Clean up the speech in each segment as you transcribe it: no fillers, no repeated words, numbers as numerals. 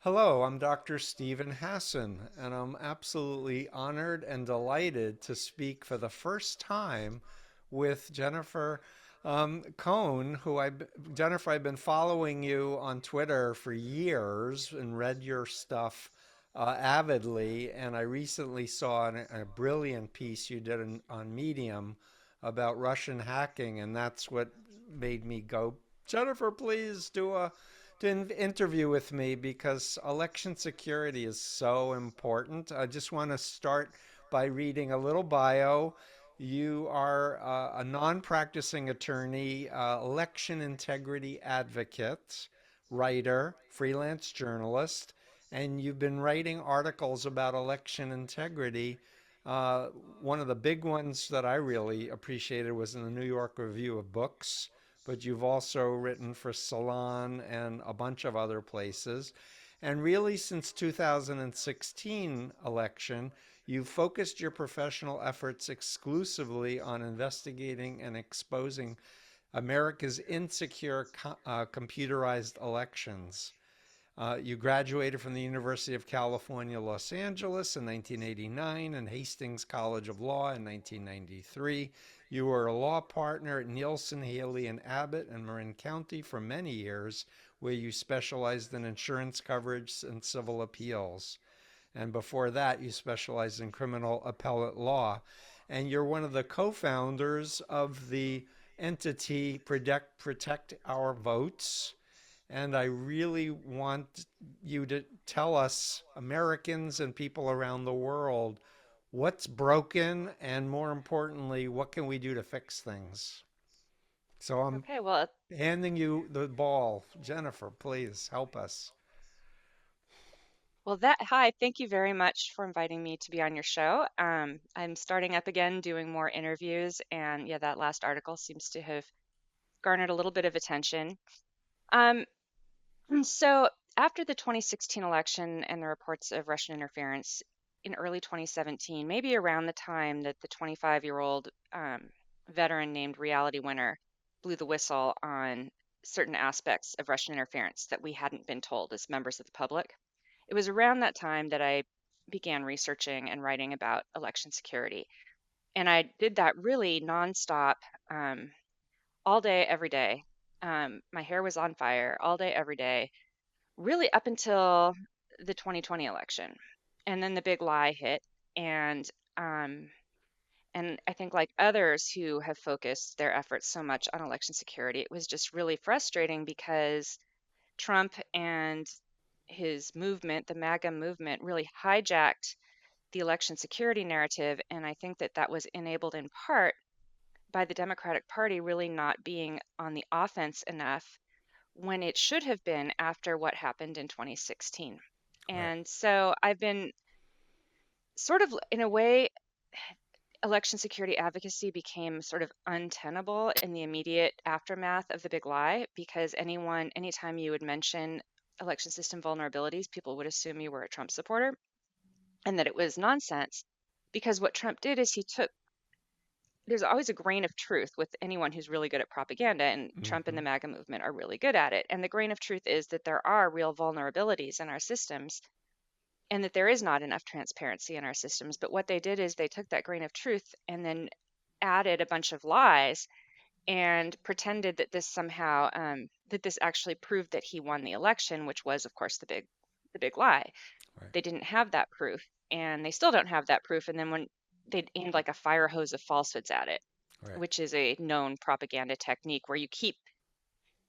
Hello, I'm Dr. Stephen Hassan, and I'm absolutely honored and delighted to speak for the first time with Jennifer Cohn, Jennifer, I've been following you on Twitter for years and read your stuff avidly, and I recently saw a brilliant piece you did on Medium about Russian hacking, and that's what made me go, Jennifer, please do an interview with me because election security is so important. I just want to start by reading a little bio. You are a non practicing attorney, election integrity advocate, writer, freelance journalist, and you've been writing articles about election integrity. Uh, One of the big ones that I really appreciated was in the New York Review of Books, but you've also written for Salon and a bunch of other places. And really, since 2016 election, you've focused your professional efforts exclusively on investigating and exposing America's insecure computerized elections. You graduated from the University of California, Los Angeles in 1989 and Hastings College of Law in 1993. You were a law partner at Nielsen, Haley, and Abbott in Marin County for many years, where you specialized in insurance coverage and civil appeals. And before that, you specialized in criminal appellate law. And you're one of the co founders of the entity Protect Our Votes, and I really want you to tell us, Americans and people around the world, what's broken and more importantly, what can we do to fix things? So I'm Okay, well, handing you the ball. Jennifer, please help us. hi, thank you very much for inviting me to be on your show. I'm starting up again doing more interviews, and yeah, that last article seems to have garnered a little bit of attention. Um, so after the 2016 election and the reports of Russian interference in early 2017, maybe around the time that the 25-year-old veteran named Reality Winner blew the whistle on certain aspects of Russian interference that we hadn't been told as members of the public. It was around that time that I began researching and writing about election security. And I did that really nonstop, um, all day, every day. My hair was on fire all day, every day, really up until the 2020 election. And then the big lie hit. And um, and I think, like others who have focused their efforts so much on election security, it was just really frustrating because Trump and his movement, the MAGA movement, really hijacked the election security narrative. And I think that that was enabled in part by the Democratic Party really not being on the offense enough when it should have been after what happened in 2016. Right. And so I've been sort of, in a way, election security advocacy became sort of untenable in the immediate aftermath of the big lie because anytime you would mention election system vulnerabilities, people would assume you were a Trump supporter and that it was nonsense. Because what Trump did is there's always a grain of truth with anyone who's really good at propaganda, and Trump and Hmm. the MAGA movement are really good at it. And the grain of truth is that there are real vulnerabilities in our systems and that there is not enough transparency in our systems. But what they did is they took that grain of truth and then added a bunch of lies and pretended that this actually proved that he won the election, which was, of course, the big lie. Right. They didn't have that proof, and they still don't have that proof. And then when they aimed like a fire hose of falsehoods at it, Right. which is a known propaganda technique where you keep,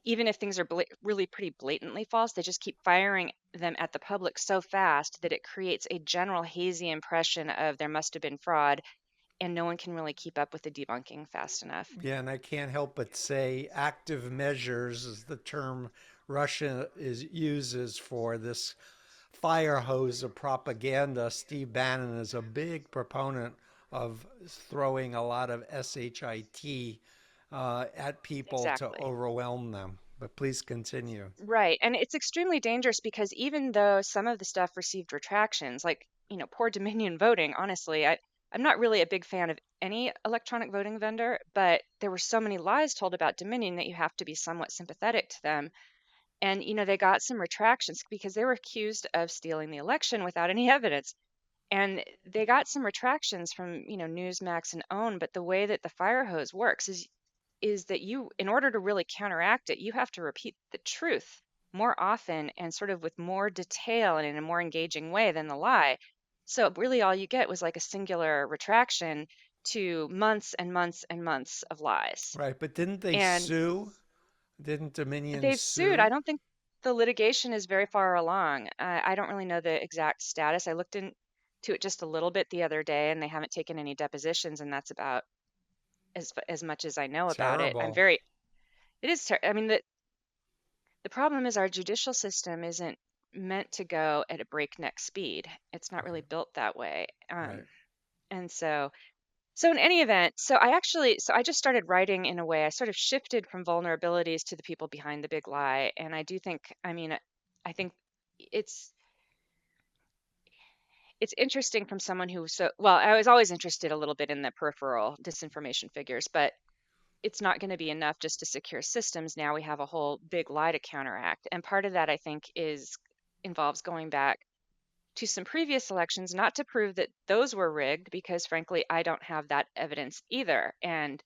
even if things are really pretty blatantly false, they just keep firing them at the public so fast that it creates a general hazy impression of there must have been fraud, and no one can really keep up with the debunking fast enough. Yeah, and I can't help but say active measures is the term Russia uses for this fire hose of propaganda. Steve Bannon is a big proponent of throwing a lot of shit at people to Exactly. overwhelm them. But please continue. Right. And it's extremely dangerous because even though some of the stuff received retractions, like, poor Dominion voting, honestly, I'm not really a big fan of any electronic voting vendor, but there were so many lies told about Dominion that you have to be somewhat sympathetic to them. And, they got some retractions because they were accused of stealing the election without any evidence. And they got some retractions from, Newsmax and OWN, but the way that the fire hose works is that in order to really counteract it, you have to repeat the truth more often and sort of with more detail and in a more engaging way than the lie. So really all you get was like a singular retraction to months and months and months of lies. Right, but didn't they And sue? Didn't Dominion they've sued. I sue? don't think the litigation is very far along. I don't really know the exact status. I looked into it just a little bit the other day, and they haven't taken any depositions, and that's about as much as I know about it. Terrible. It is, I mean, the problem is our judicial system isn't meant to go at a breakneck speed. It's not really Right, built that way. right. And so in any event, so I just started writing in a way. I sort of shifted from vulnerabilities to the people behind the big lie. And I do think, I mean, I think it's it's interesting from someone who well, I was always interested a little bit in the peripheral disinformation figures, but it's not going to be enough just to secure systems. Now we have a whole big lie to counteract. And part of that, I think, involves going back to some previous elections, not to prove that those were rigged, because frankly, I don't have that evidence either. And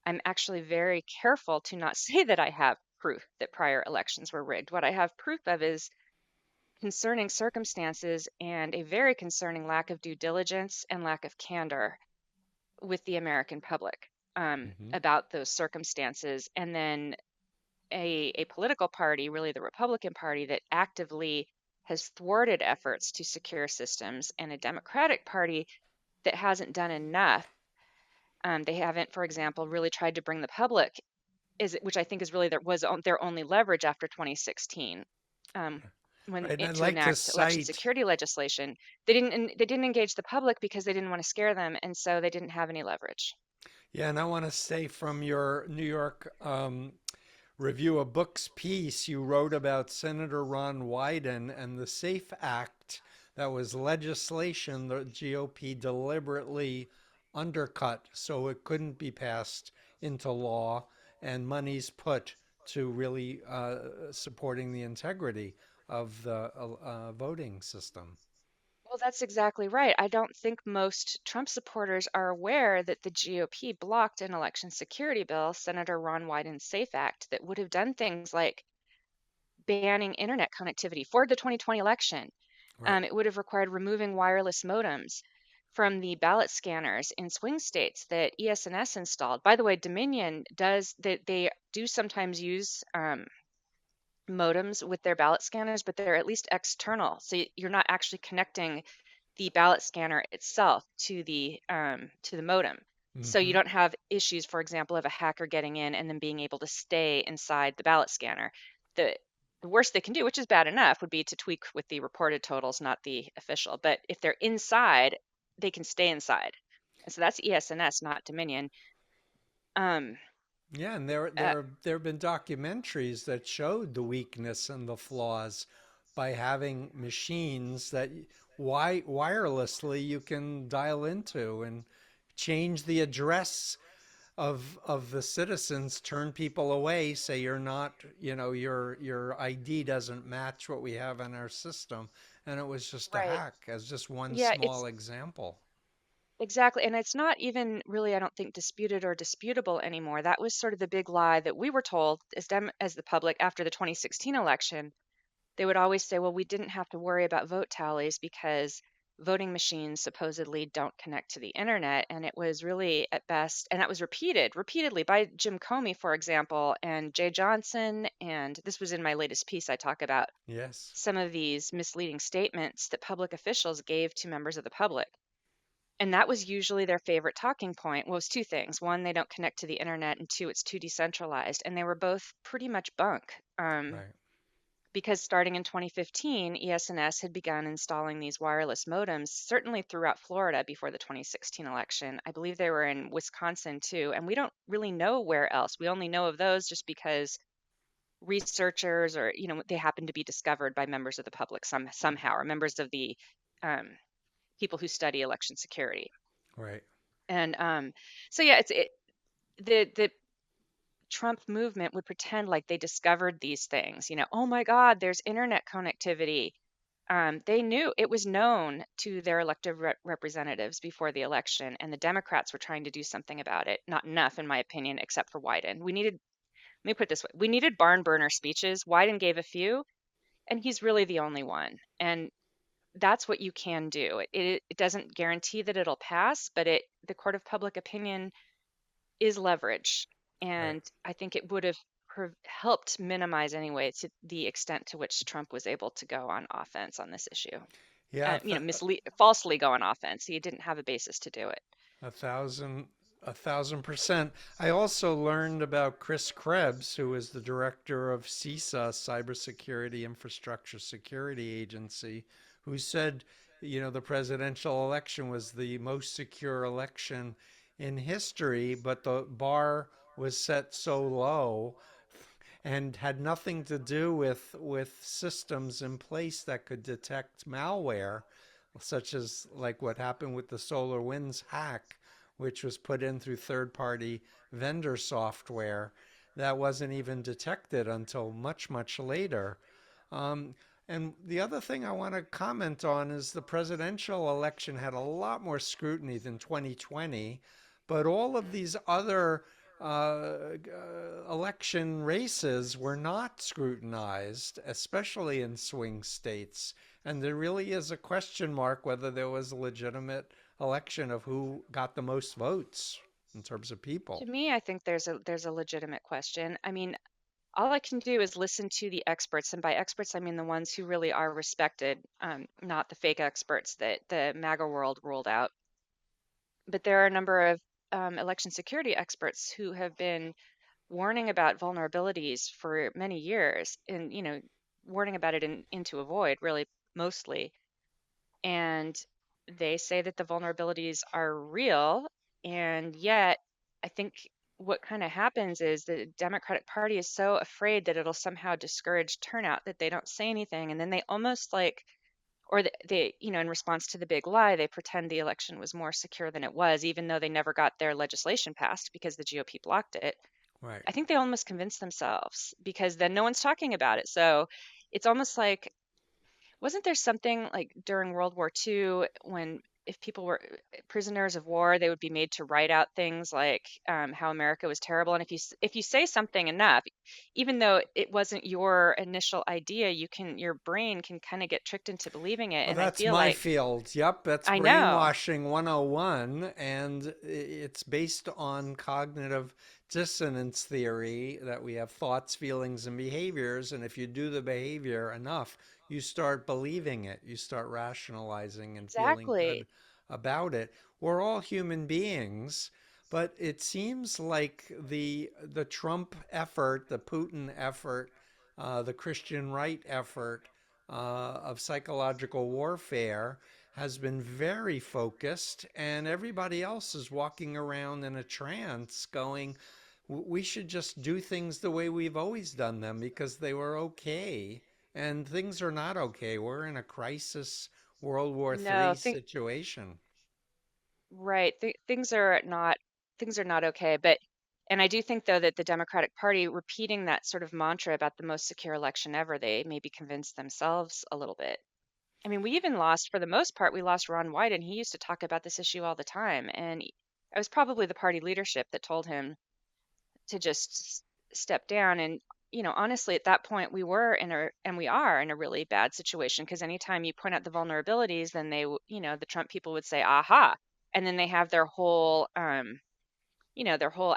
I'm actually very careful to not say that I have proof that prior elections were rigged. What I have proof of is concerning circumstances and a very concerning lack of due diligence and lack of candor with the American public Hmm. about those circumstances. And then a political party, really the Republican Party, that actively has thwarted efforts to secure systems, and a Democratic Party that hasn't done enough. They haven't, for example, really tried to bring the public, which I think is really their only leverage after 2016, Right, and I'd to like to enact election cite, security legislation. They didn't engage the public because they didn't want to scare them, and so they didn't have any leverage. yeah, and I want to say from your New York Review of Books piece, you wrote about Senator Ron Wyden and the SAFE Act. That was legislation the GOP deliberately undercut so it couldn't be passed into law, and monies put to really supporting the integrity of the voting system. Well, that's exactly right. I don't think most Trump supporters are aware that the GOP blocked an election security bill, Senator Ron Wyden's SAFE Act, that would have done things like banning internet connectivity for the 2020 election. Right. It would have required removing wireless modems from the ballot scanners in swing states that ES&S installed. By the way, Dominion does that they do sometimes use modems with their ballot scanners, but they're at least external. So you're not actually connecting the ballot scanner itself to the modem. So you Hmm. don't have issues, for example, of a hacker getting in and then being able to stay inside the ballot scanner. The the worst they can do, which is bad enough, would be to tweak with the reported totals, not the official. But if they're inside, they can stay inside. And so that's ES&S, not Dominion. Um, Yeah, and there have been documentaries that showed the weakness and the flaws by having machines that wirelessly you can dial into and change the address of the citizens, turn people away, say you're not, your ID doesn't match what we have in our system, and it was just a right. hack as just one Yeah, small it's example. exactly. And it's not even really, I don't think, disputed or disputable anymore. That was sort of the big lie that we were told as the public after the 2016 election. They would always say, well, we didn't have to worry about vote tallies because voting machines supposedly don't connect to the internet. And it was really at best, and that was repeatedly by Jim Comey, for example, and Jay Johnson. And this was in my latest piece. I talk about Yes. some of these misleading statements that public officials gave to members of the public. And that was usually their favorite talking point. Well, it was two things. One, they don't connect to the internet, and two, it's too decentralized. And they were both pretty much bunk. Right. Because starting in 2015, ES&S had begun installing these wireless modems, certainly throughout Florida before the 2016 election. I believe they were in Wisconsin too, and we don't really know where else. We only know of those just because researchers, or they happen to be discovered by members of the public somehow, or members of the um, people who study election security. Right. And so yeah, the Trump movement would pretend like they discovered these things. Oh my God, there's internet connectivity. They knew it was known to their elected representatives before the election, and the Democrats were trying to do something about it. Not enough, in my opinion, except for Wyden. Let me put it this way, we needed barn burner speeches. Wyden gave a few, and he's really the only one. And that's what you can do. It doesn't guarantee that it'll pass, but the court of public opinion is leverage. Right. And I think it would have helped minimize anyway to the extent to which Trump was able to go on offense on this issue. Yeah, Falsely go on offense. He didn't have a basis to do it. a thousand, 1,000%. I also learned about Chris Krebs, who is the director of CISA, Cybersecurity Infrastructure Security Agency, who said, the presidential election was the most secure election in history, but the bar was set so low and had nothing to do with systems in place that could detect malware, such as like what happened with the SolarWinds hack, which was put in through third-party vendor software that wasn't even detected until much, much later. Um, and the other thing I want to comment on is the presidential election had a lot more scrutiny than 2020, but all of these other election races were not scrutinized, especially in swing states. And there really is a question mark whether there was a legitimate election of who got the most votes in terms of To people. me, I think there's a legitimate question. I mean, all I can do is listen to the experts, and by experts I mean the ones who really are respected, not the fake experts that the MAGA world ruled out. But there are a number of election security experts who have been warning about vulnerabilities for many years, and warning about it into a void, really, mostly. And they say that the vulnerabilities are real, and yet I think what kind of happens is the Democratic Party is so afraid that it'll somehow discourage turnout that they don't say anything, and then they almost like, or they, in response to the big lie, they pretend the election was more secure than it was, even though they never got their legislation passed because the GOP blocked it. Right. I think they almost convinced themselves because then no one's talking about it. So it's almost like, wasn't there something like during World War II when if people were prisoners of war, they would be made to write out things like how America was terrible. And if you say something enough, even though it wasn't your initial idea, your brain can kind of get tricked into believing it. Well, And I that's feel my like field. Yep, that's I know brainwashing 101. And it's based on cognitive dissonance theory that we have thoughts, feelings, and behaviors. And if you do the behavior enough, you start believing it. You start rationalizing and feeling exactly. good about it. We're all human beings. But it seems like the Trump effort, the Putin effort, the Christian right effort of psychological warfare has been very focused, and everybody else is walking around in a trance going, we should just do things the way we've always done them because they were okay. And things are not okay. We're in a crisis World War No, III situation. right. Things are not okay. But and I do think though that the Democratic Party repeating that sort of mantra about the most secure election ever, they maybe convinced themselves a little bit. I mean, we even lost, for the most part, we lost Ron Wyden. He used to talk about this issue all the time, and it was probably the party leadership that told him to just step down. And honestly, at that point, we are in a really bad situation because anytime you point out the vulnerabilities, then the Trump people would say, "Aha," and then they have their whole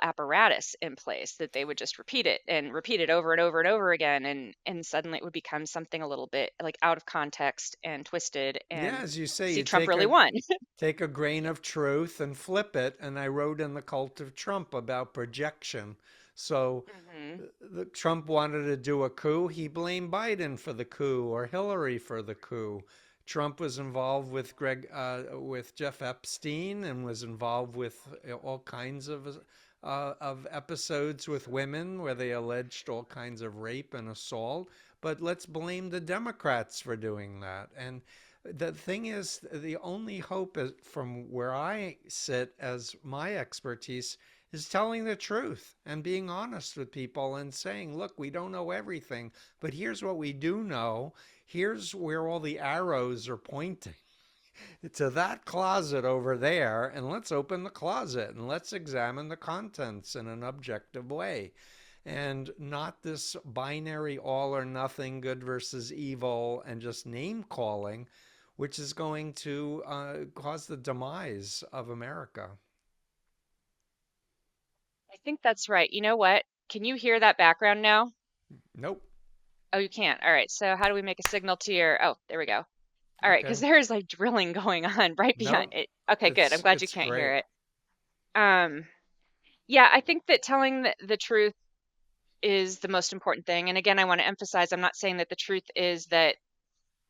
apparatus in place that they would just repeat it over and over and over again, and suddenly it would become something a little bit like out of context and twisted, Yeah, and as you say, see, you Trump really won. take a grain of truth and flip it. And I wrote in the Cult of Trump about projection. So Hmm. Trump wanted to do a coup. He blamed Biden for the coup or Hillary for the coup. Trump was involved with Jeff Epstein and was involved with all kinds of episodes with women where they alleged all kinds of rape and assault. But let's blame the Democrats for doing that. And the thing is, the only hope is, from where I sit as my expertise, is telling the truth and being honest with people and saying, look, we don't know everything, but here's what we do know. Here's where all the arrows are pointing to that closet over there, and let's open the closet and let's examine the contents in an objective way. And not this binary all or nothing, good versus evil, and just name calling, which is going to cause the demise of America. I think that's right. You know what? Can you hear that background now? Nope. Oh, you can't. All right. So how do we make a signal to your? Oh, there we go. All right, because Okay. there's like drilling going on right behind Nope. it. Okay, good. I'm glad you It's can't great. hear it. Um, yeah, I think that telling the truth is the most important thing. And again, I want to emphasize, I'm not saying that the truth is that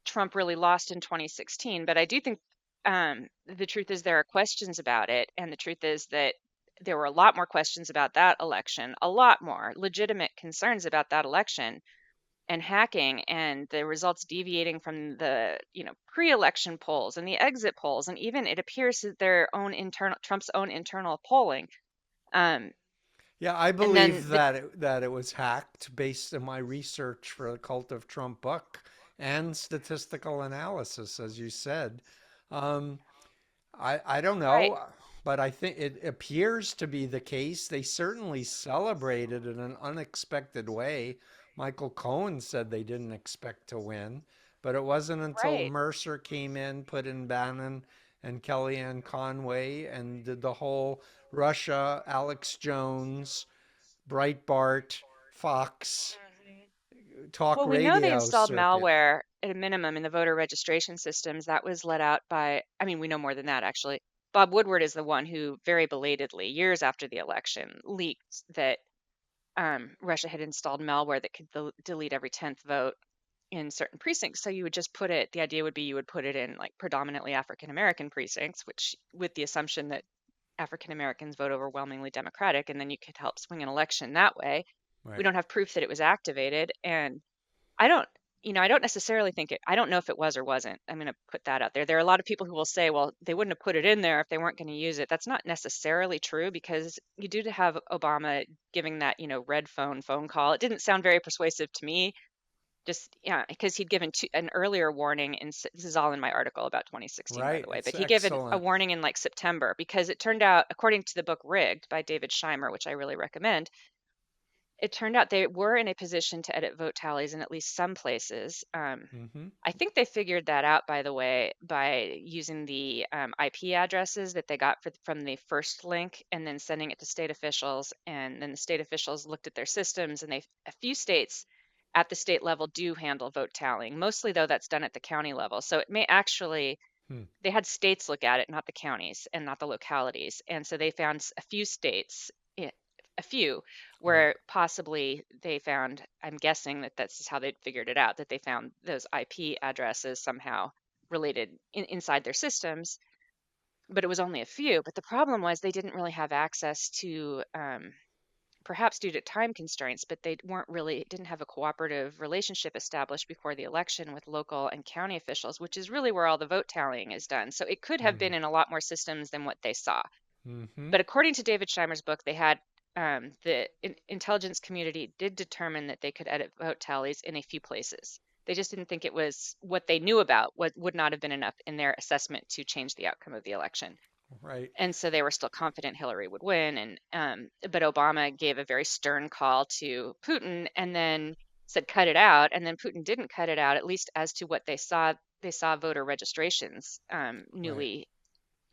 Trump really lost in 2016, but I do think the truth is there are questions about it, and the truth is that there were a lot more questions about that election, a lot more legitimate concerns about that election and hacking and the results deviating from the pre-election polls and the exit polls, and even it appears that their own internal Trump's own internal polling. Um, Yeah, I and then believe the that it was hacked based on my research for the Cult of Trump book and statistical analysis, as you said. Um, I don't right, know, but I think it appears to be the case. They certainly celebrated in an unexpected way. Michael Cohen said they didn't expect to win, but it wasn't until right. Mercer came in, put in Bannon and Kellyanne Conway, and did the whole Russia, Alex Jones, Breitbart, Fox, Mhm. talk Well, we know they radio installed circuit. malware at a minimum in the voter registration systems. That was let out by, I mean, we know more than that actually. Bob Woodward is the one who very belatedly, years after the election, leaked that Russia had installed malware that could delete every 10th vote in certain precincts. So you would just put it, the idea would be you would put it in like predominantly African American precincts, which with the assumption that African Americans vote overwhelmingly Democratic, and then you could help swing an election that way. We Right. don't have proof that it was activated. And I don't, I don't necessarily think it, I don't know if it was or wasn't. I'm going to put that out there. There are a lot of people who will say, well, they wouldn't have put it in there if they weren't going to use it. That's not necessarily true because you do have Obama giving that, red phone call. It didn't sound very persuasive to me. Just, yeah, because he'd given an earlier warning this is all in my article about 2016, by Right. the way, It's but he gave a excellent. warning in like September because it turned out, according to the book Rigged by David Scheimer, which I really recommend, it turned out they were in a position to edit vote tallies in at least some places. Hmm. I think they figured that out, by the way, by using the IP addresses that they got from the first link and then sending it to state officials. And then the state officials looked at their systems, and a few states at the state level do handle vote tallying. Mostly, though, that's done at the county level. So it may actually, Hmm. they had states look at it, not the counties and not the localities. And so they found a few states, eh, a few, Right. where possibly they found, I'm guessing that that's how they figured it out, that they found those IP addresses somehow related inside their systems, but it was only a few. But the problem was they didn't really have access to, perhaps due to time constraints, but they weren't really didn't have a cooperative relationship established before the election with local and county officials, which is really where all the vote tallying is done. So it could have Hmm. been in a lot more systems than what they saw. Hmm. But according to David Scheimer's book, they had the intelligence community did determine that they could edit vote tallies in a few places. They just didn't think it was what they knew about, what would not have been enough in their assessment to change the outcome of the election. Right. And so they were still confident Hillary would win. And but Obama gave a very stern call to Putin, and then said cut it out. And then Putin didn't cut it out, at least as to what they saw. They saw voter registrations Right. newly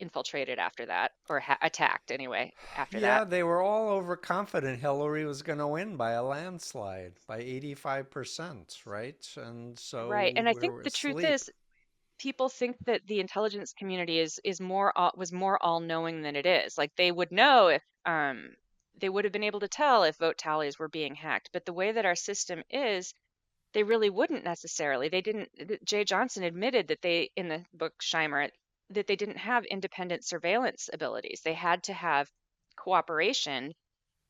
infiltrated after that, or attacked anyway after that. Yeah, they were all overconfident Hillary was going to win by a landslide, by 85%, right? And Right. so And I we think were the truth asleep. is people think that the intelligence community is more was more all-knowing than it is. Like they would know if they would have been able to tell if vote tallies were being hacked. But the way that our system is, they really wouldn't necessarily. They didn't. Jay Johnson admitted that they, in the book Scheimer, that they didn't have independent surveillance abilities. They had to have cooperation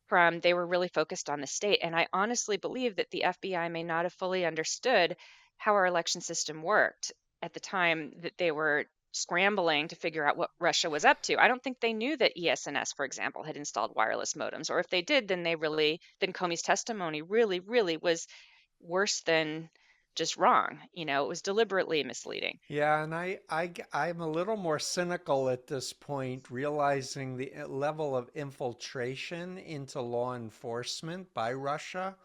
from, they were really focused on the state. And I honestly believe that the FBI may not have fully understood how our election system worked at the time that they were scrambling to figure out what Russia was up to. I don't think they knew that ESNS, for example, had installed wireless modems, or if they did, then then Comey's testimony really was worse than just wrong. It was deliberately misleading. Yeah, and I'm a little more cynical at this point, realizing the level of infiltration into law enforcement by Russia.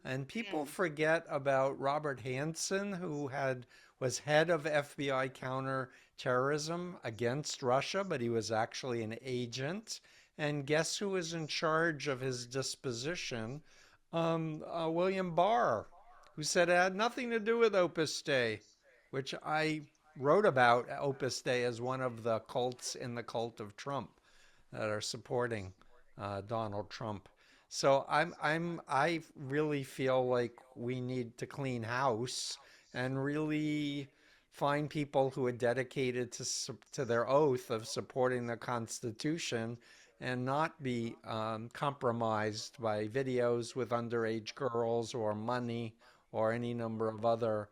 And people Mm. forget about Robert Hansen, who had was head of FBI counterterrorism against Russia, but he was actually an agent. And guess who was in charge of his disposition? William Barr, who said it had nothing to do with Opus Dei, which I wrote about Opus Dei as one of the cults in the cult of Trump that are supporting Donald Trump. So I really feel like we need to clean house and really find people who are dedicated to their oath of supporting the Constitution and not be compromised by videos with underage girls or money or any number of other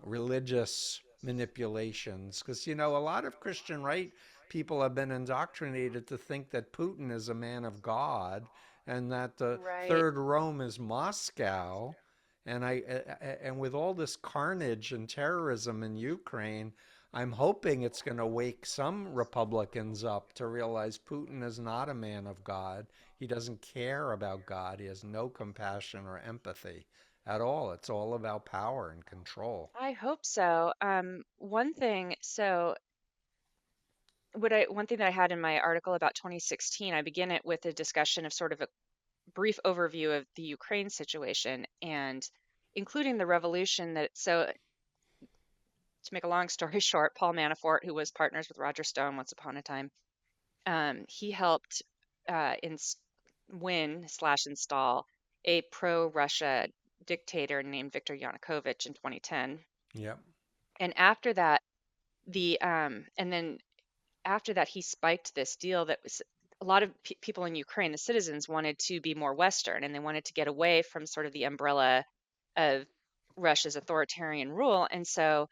religious manipulations. Because, a lot of Christian right people have been indoctrinated to think that Putin is a man of God and that the Right. third Rome is Moscow. And with all this carnage and terrorism in Ukraine, I'm hoping it's going to wake some Republicans up to realize Putin is not a man of God. He doesn't care about God. He has no compassion or empathy at all. It's all about power and control. I hope so. One thing, so one thing that I had in my article about 2016, I begin it with a discussion of sort of a brief overview of the Ukraine situation and including the revolution to make a long story short, Paul Manafort, who was partners with Roger Stone once upon a time, he helped win slash install a pro-Russia dictator named Viktor Yanukovych in 2010. Yep. And after that, and then after that, he spiked this deal that was a lot of people in Ukraine, the citizens wanted to be more Western and they wanted to get away from sort of the umbrella of Russia's authoritarian rule. And so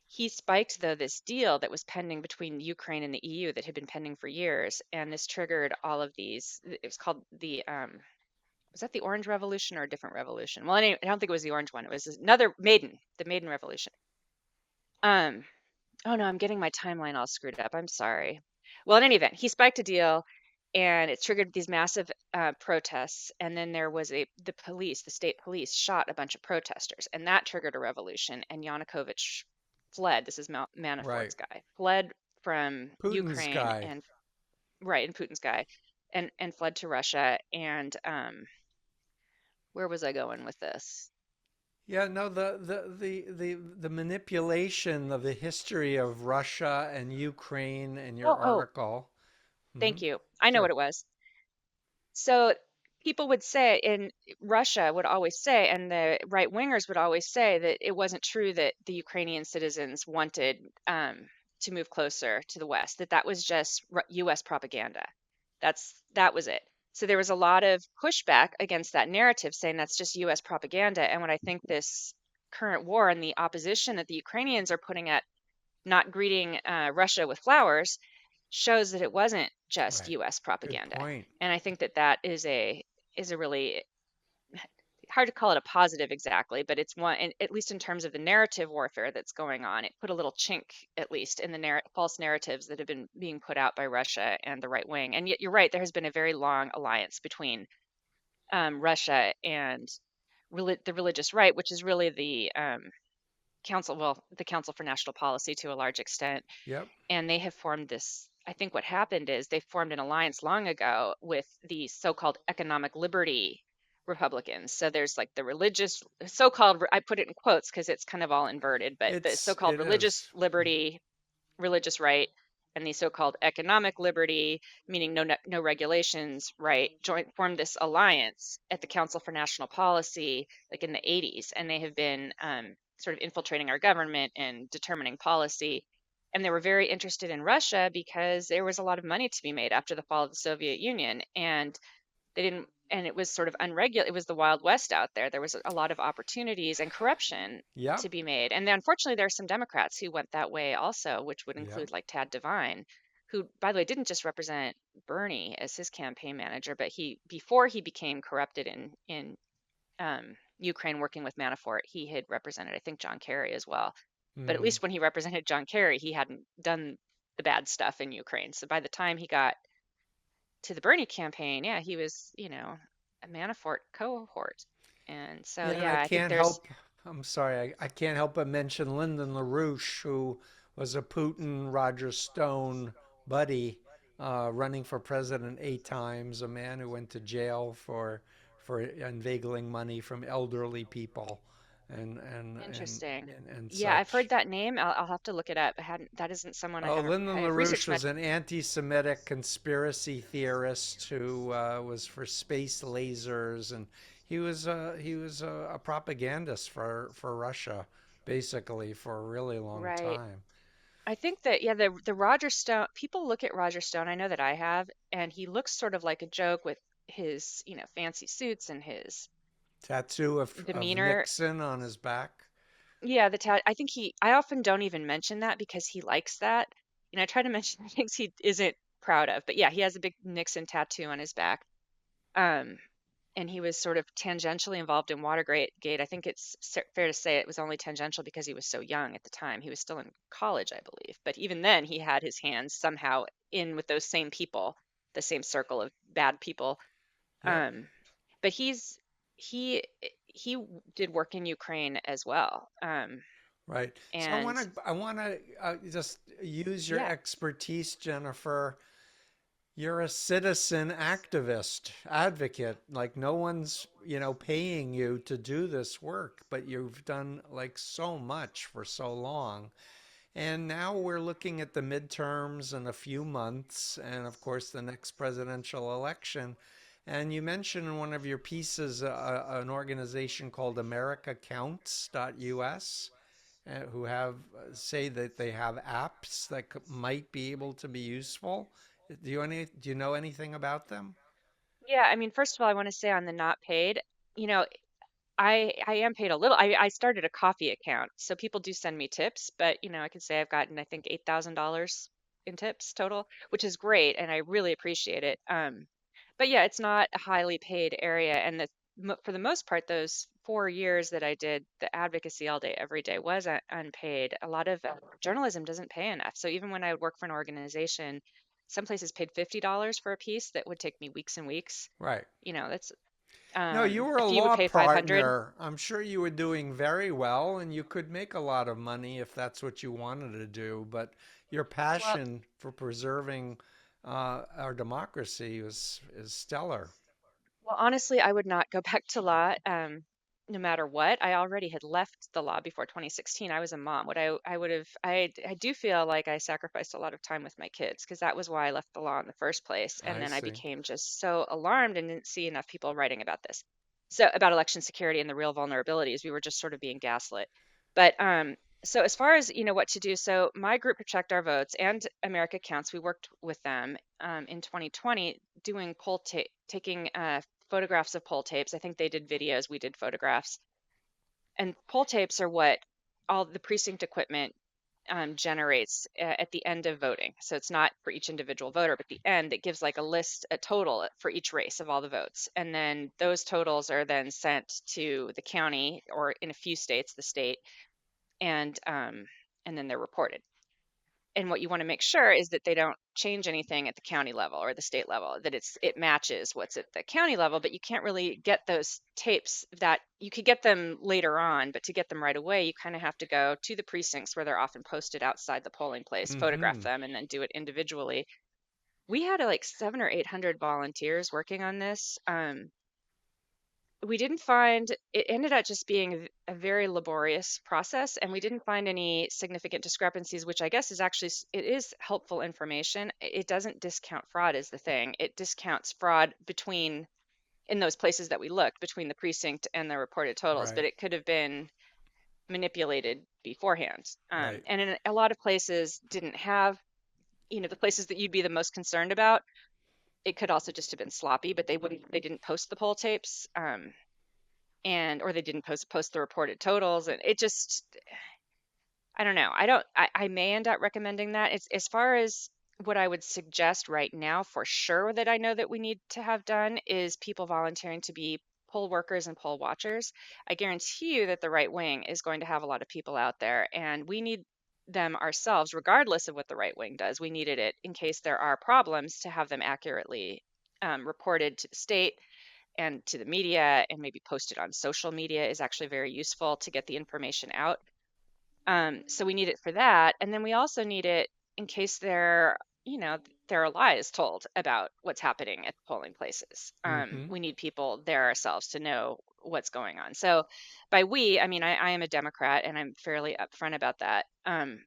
he spiked, though, this deal that was pending between Ukraine and the EU that had been pending for years. And this triggered all of these. It was called was that the Orange Revolution or a different revolution? Well, anyway, I don't think it was the orange one. It was another the Maiden Revolution. Um, Oh no, I'm getting my timeline all screwed up. I'm sorry. Well, in any event, he spiked a deal and it triggered these massive protests. And then there was the state police shot a bunch of protesters, and that triggered a revolution. And Yanukovych fled. This is Right. Manafort's guy, fled from Putin's Ukraine guy. and right, and Putin's guy, and fled to Russia. And where was I going with this? Yeah, no, the manipulation of the history of Russia and Ukraine in your Oh, article. thank Hmm. you. I know what Sure. it was. So people would say in Russia would always say, and the right wingers would always say that it wasn't true that the Ukrainian citizens wanted to move closer to the West, that was just U.S. propaganda. That was it. So there was a lot of pushback against that narrative, saying that's just U.S. propaganda. And what I think this current war and the opposition that the Ukrainians are putting at not greeting Russia with flowers shows that it wasn't just Right. U.S. Good propaganda. point. And I think that that is a really hard to call it a positive exactly, but it's one, and at least in terms of the narrative warfare that's going on, it put a little chink, at least, in the false narratives that have been being put out by Russia and the right wing. And yet, you're right, there has been a very long alliance between Russia and the religious right, which is really the Council for National Policy to a large extent, Yep. and they have formed this. I think what happened is they formed an alliance long ago with the so-called economic liberty Republicans. So there's like the religious, so-called, I put it in quotes because it's kind of all inverted, but the so-called It religious is. liberty, religious right, and the so-called economic liberty, meaning no regulations, right, formed this alliance at the Council for National Policy, like in the 80s, and they have been sort of infiltrating our government and determining policy. And they were very interested in Russia because there was a lot of money to be made after the fall of the Soviet Union, and they didn't. and it was sort of unregulated. It was the Wild West out there. There was a lot of opportunities and corruption Yep. to be made. And then, unfortunately, there are some Democrats who went that way also, which would Yep. include like Tad Devine, who, by the way, didn't just represent Bernie as his campaign manager, but he, before he became corrupted in Ukraine working with Manafort, he had represented, I think, John Kerry as well. But at Mm. least when he represented John Kerry, he hadn't done the bad stuff in Ukraine. So by the time he got to the Bernie campaign, yeah, he was, a Manafort cohort. And so, Yeah, and yeah, I think there's I'm sorry, I can't help but mention Lyndon LaRouche, who was a Putin, Roger Stone buddy, running for president 8 times, a man who went to jail for inveigling money from elderly people and and and interesting. and Yeah, I've heard such. that name. I'll have to look it up. That isn't someone Oh, I Lyndon have LaRouche researched was much. an anti-Semitic conspiracy theorist who was for space lasers, and he was a propagandist for Russia, basically for a really long Right. time. I think that, yeah, the Roger Stone, people look at Roger Stone, I know that I have, and he looks sort of like a joke with his, fancy suits and his Tattoo of demeanor. Nixon on his back. Yeah, I think I often don't even mention that because he likes that. I try to mention the things he isn't proud of. But yeah, he has a big Nixon tattoo on his back. Um, and he was sort of tangentially involved in Watergate. I think it's fair to say it was only tangential because he was so young at the time. He was still in college, I believe. But even then, he had his hands somehow in with those same people, the same circle of bad people. Yep. Um, but he he did work in Ukraine as well. Right. So And I want to just use your yeah, expertise, Jennifer. You're a citizen activist, advocate. Like no one's, paying you to do this work, but you've done like so much for so long. And now we're looking at the midterms in a few months, and of course, the next presidential election. And you mentioned in one of your pieces an organization called AmericaCounts.us, who have say that they have apps that might be able to be useful. Do you know anything about them? yeah. I mean, first of all, I want to say on the not paid, you know, I am paid a little. I started a coffee account, so people do send me tips, but I can say I've gotten I think $8,000 in tips total, which is great, and I really appreciate it. But yeah, it's not a highly paid area, and for the most part, those 4 years that I did the advocacy all day, every day was unpaid. A lot of journalism doesn't pay enough, so even when I would work for an organization, some places paid $50 for a piece that would take me weeks and weeks. Right. That's No, you were a a few would law pay 500. partner. I'm sure you were doing very well and you could make a lot of money if that's what you wanted to do. But your Well, passion for preserving our democracy is stellar. well, honestly, I would not go back to law, no matter what. I already had left the law before 2016. I was a mom. What I would have, I do feel like I sacrificed a lot of time with my kids because that was why I left the law in the first place. And I then I see. became just so alarmed and didn't see enough people writing about this. So about election security and the real vulnerabilities, we were just sort of being gaslit. But so as far as what to do, so my group Protect Our Votes and America Counts, we worked with them in 2020 doing taking photographs of poll tapes. I think they did videos, we did photographs. And poll tapes are what all the precinct equipment generates at the end of voting. So it's not for each individual voter, but at the end, it gives like a list, a total for each race of all the votes. And then those totals are then sent to the county or in a few states, the state, and then they're reported. And what you want to make sure is that they don't change anything at the county level or the state level, that it matches what's at the county level. But you can't really get those tapes. That you could get them later on, but to get them right away, you kind of have to go to the precincts where they're often posted outside the polling place, photograph Mm-hmm. them, and then do it individually. We had like 700 or 800 volunteers working on this. We didn't find it ended up just being a very laborious process, and we didn't find any significant discrepancies, which I guess is actually it is helpful information. It doesn't discount fraud is the thing. It discounts fraud between in those places that we looked between the precinct and the reported totals, but Right. it could have been manipulated beforehand. Right. And in a lot of places didn't have, the places that you'd be the most concerned about It could also just have been sloppy, but they didn't post the poll tapes, and or they didn't post the reported totals, and it just, I don't know. I may end up recommending that. It's as far as what I would suggest right now for sure that I know that we need to have done is people volunteering to be poll workers and poll watchers. I guarantee you that the right wing is going to have a lot of people out there, and we need them ourselves, regardless of what the right wing does. We needed it in case there are problems to have them accurately reported to the state and to the media, and maybe posted on social media is actually very useful to get the information out. So we need it for that. And then we also need it in case there are lies told about what's happening at the polling places. Mm-hmm. We need people there ourselves to know what's going on. So by we, I mean, I am a Democrat and I'm fairly upfront about that. I'm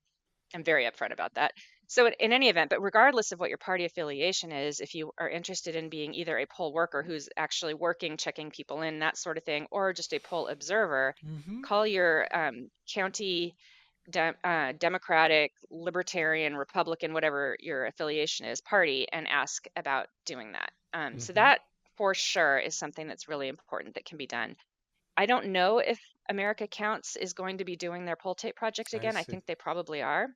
very upfront about that. So in any event, but regardless of what your party affiliation is, if you are interested in being either a poll worker who's actually working, checking people in, that sort of thing, or just a poll observer, Mm-hmm. call your county Democratic, Libertarian, Republican, whatever your affiliation is, party, and ask about doing that. So Mm-hmm. that for sure is something that's really important that can be done. I don't know if America Counts is going to be doing their poll tape project I again. I see. think they probably are.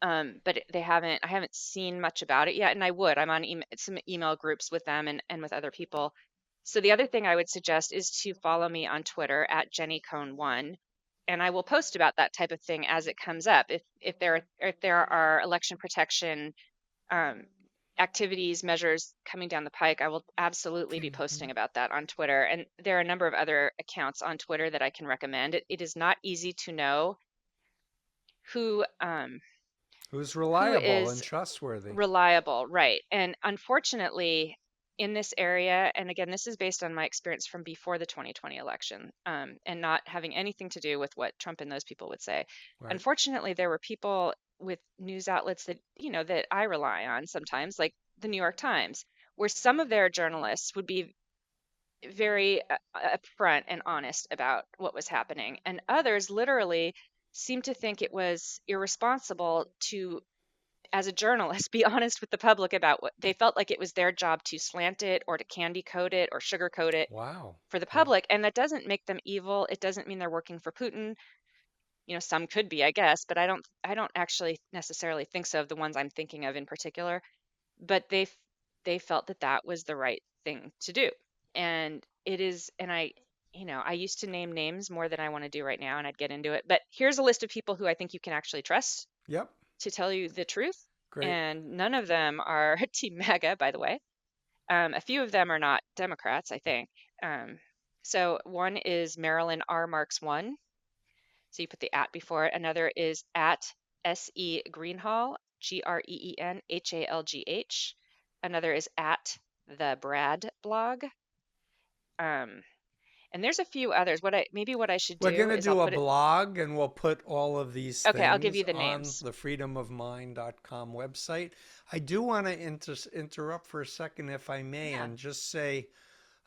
But they haven't, I haven't seen much about it yet, and I would. I'm on some email groups with them and with other people. So the other thing I would suggest is to follow me on Twitter at Jenny Cone1, and I will post about that type of thing as it comes up. If there are election protection um, activities, measures coming down the pike, I will absolutely be Mm-hmm. posting about that on Twitter. And there are a number of other accounts on Twitter that I can recommend. It is not easy to know who Who's who reliable and is trustworthy? reliable, right? And unfortunately, in this area, and again, this is based on my experience from before the 2020 election, and not having anything to do with what Trump and those people would say. Right. Unfortunately, there were people with news outlets that, that I rely on sometimes, like the New York Times, where some of their journalists would be very upfront and honest about what was happening, and others literally seemed to think it was irresponsible to, as a journalist, be honest with the public about what they felt like it was their job to slant it or to candy coat it or sugarcoat it Wow. for the Yeah. public. And that doesn't make them evil. It doesn't mean they're working for Putin. Some could be, I guess, but I don't actually necessarily think so of the ones I'm thinking of in particular. But they felt that that was the right thing to do. And it is, and I used to name names more than I want to do right now, and I'd get into it. But here's a list of people who I think you can actually trust Yep. to tell you the truth, Great. and none of them are Team MAGA, by the way. A few of them are not Democrats, I think. Um, so one is Marilyn R. Marks one. So you put the at before it. Another is at S.E. Greenhall, GREENHALGH. Another is at the Brad blog. Um, and there's a few others. What I should We're going do to is I'll do a put it. blog and we'll put all of these Okay, I'll give things you the on names. the freedomofmind.com website. I do want to interrupt for a second, if I may, Yeah. and just say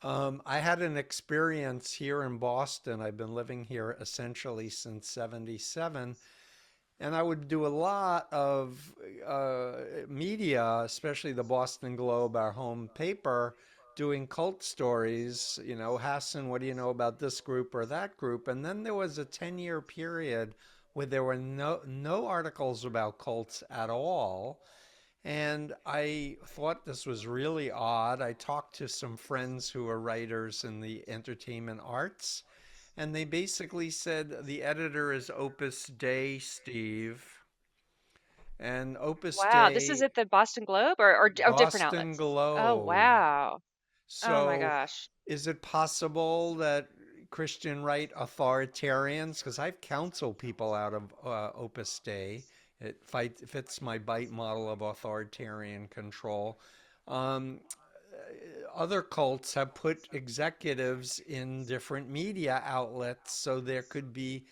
I had an experience here in Boston. I've been living here essentially since 77. And I would do a lot of media, especially the Boston Globe, our home paper, doing cult stories. Hassan, what do you know about this group or that group? And then there was a 10-year period where there were no articles about cults at all. And I thought this was really odd. I talked to some friends who are writers in the entertainment arts, and they basically said the editor is Opus Dei, Steve. And Opus Wow, this is Dei, at the Boston Globe or different Boston outlets? Oh, Globe. wow. Oh my So gosh. is it possible that Christian right authoritarians, because I've counseled people out of Opus Dei, fits my bite model of authoritarian control. Um, Other cults have put executives in different media outlets, so there could be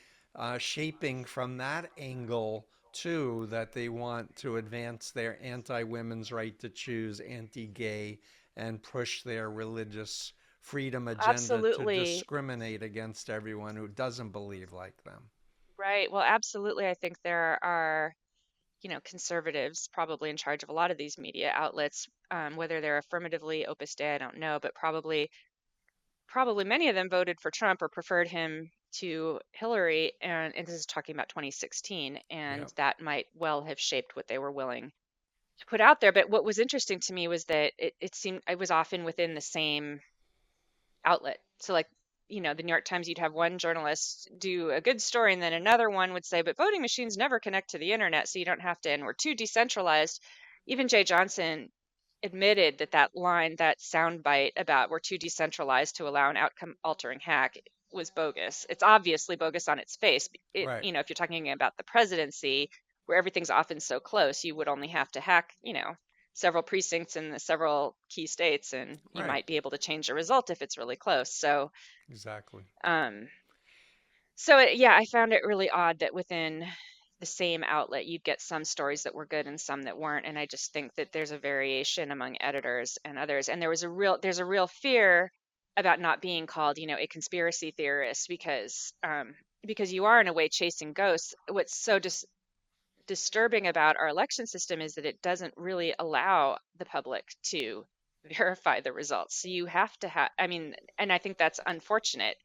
shaping from that angle too, that they want to advance their anti-women's right to choose, anti-gay, and push their religious freedom agenda to Absolutely. discriminate against everyone who doesn't believe like them. Right. Well, absolutely. I think there are. conservatives probably in charge of a lot of these media outlets, whether they're affirmatively Opus Dei, I don't know, but probably many of them voted for Trump or preferred him to Hillary, and this is talking about 2016, and Yep. that might well have shaped what they were willing to put out there. But what was interesting to me was that it seemed it was often within the same outlet. So like, the New York Times, you'd have one journalist do a good story, and then another one would say, but voting machines never connect to the internet, so you don't have to, and we're too decentralized. Even Jay Johnson admitted that that line, that soundbite about we're too decentralized to allow an outcome altering hack was bogus. It's obviously bogus on its face. Right. If you're talking about the presidency, where everything's often so close, you would only have to hack, several precincts in the several key states, and you Right. might be able to change the result if it's really close. So, Exactly. um, yeah, I found it really odd that within the same outlet, you'd get some stories that were good and some that weren't. And I just think that there's a variation among editors and others. And there's a real fear about not being called, a conspiracy theorist because you are in a way chasing ghosts. What's so disturbing about our election system is that it doesn't really allow the public to verify the results. So you have to have, I mean, and I think that's unfortunate.